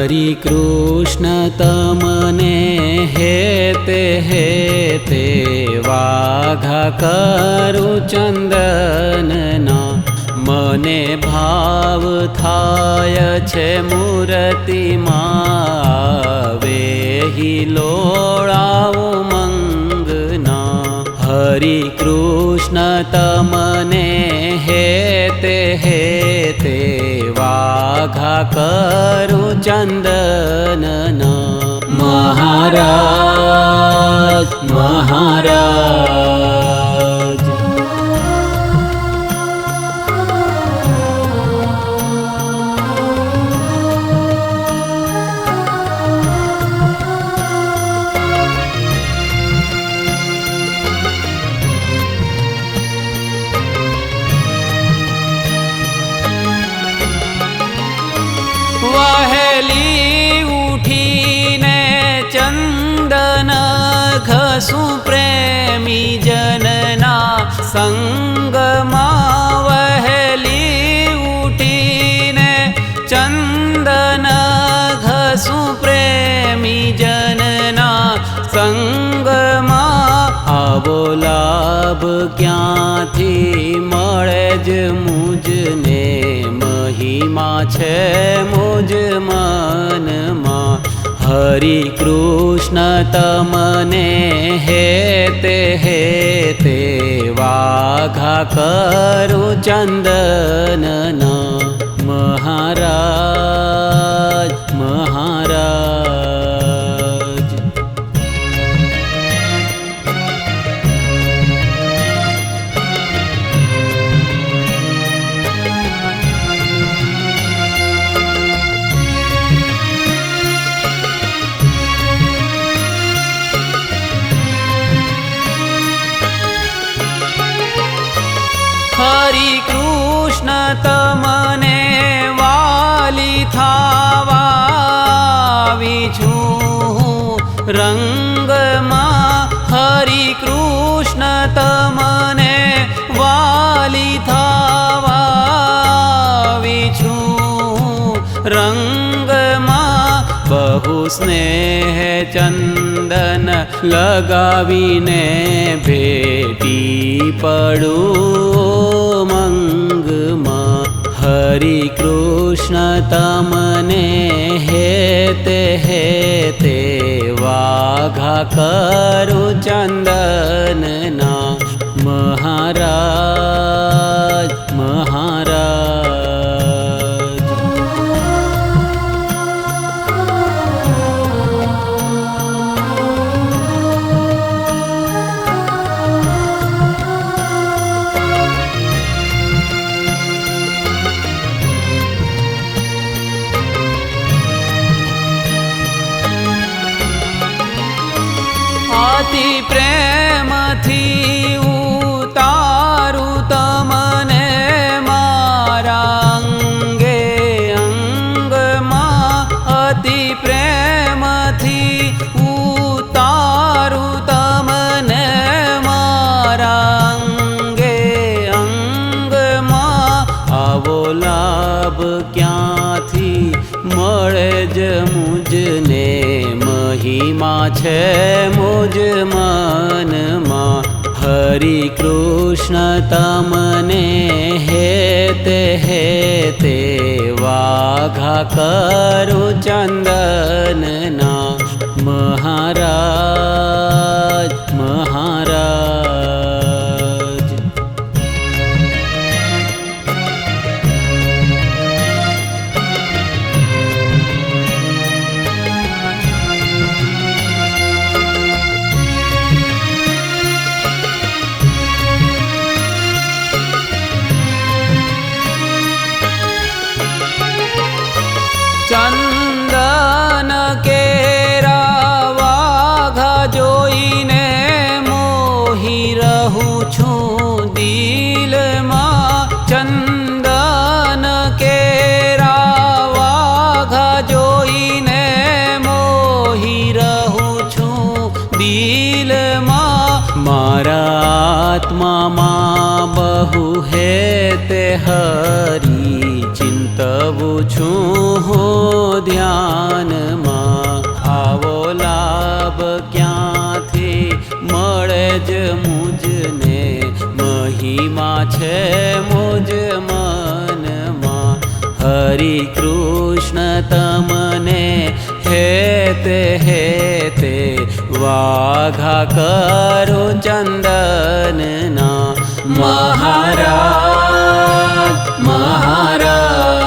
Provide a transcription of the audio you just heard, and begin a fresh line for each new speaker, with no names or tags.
हरि कृष्ण तमने हेते वाघा करु चंदनना मने भाव थाय छे मूर्ति वेही लोळाऊ मंगना। हरि कृष्ण तमने हेते वाघा करु चंदनना। महाराज महाराज वहेली उठीने चंदन घसू प्रेमी जनना संगमा। वहेली उठीने चंदन घसू प्रेमी जनना संगमा। आवो लाभ क्यांथी मळे ज मुझने महिमा छे मुझ मनमा। हरि कृष्ण तमने हेते वाघा करु चंदनना। महाराज महाराज हरि कृष्ण तमने वाली थावा विछूं रंगमा। हरि कृष्ण तमने वाली थावा विछूं रंगमा। बहु स्नेह चंदन लगावीने भेटी पड़ू मंगमा। हरि कृष्ण तमने हेते वाघा करु चंदनना। महाराज महाराज अति प्रेम थी उतारू तमने मारा अंगे अंगमा। अति प्रेम थी उतारू तमने मारा अंगे अंगमा। आवो लाभ क्यांथी मळे ज मुझने महिमा छे मुझ मनमा। हरि कृष्ण तमने हेते वाघा करु चंदनना। महाराज महाराज चंदन केरा वाघा जो કહું હે તે હરી ચિંતવું છું હું ધ્યાનમાં આવો લાભ ક્યાંથી મળે જ મુજને મહિમા છે મુજ મનમાં હરિ કૃષ્ણ તમને હેતે વાઘા કરું ચંદનના મહારાજ મહારાજ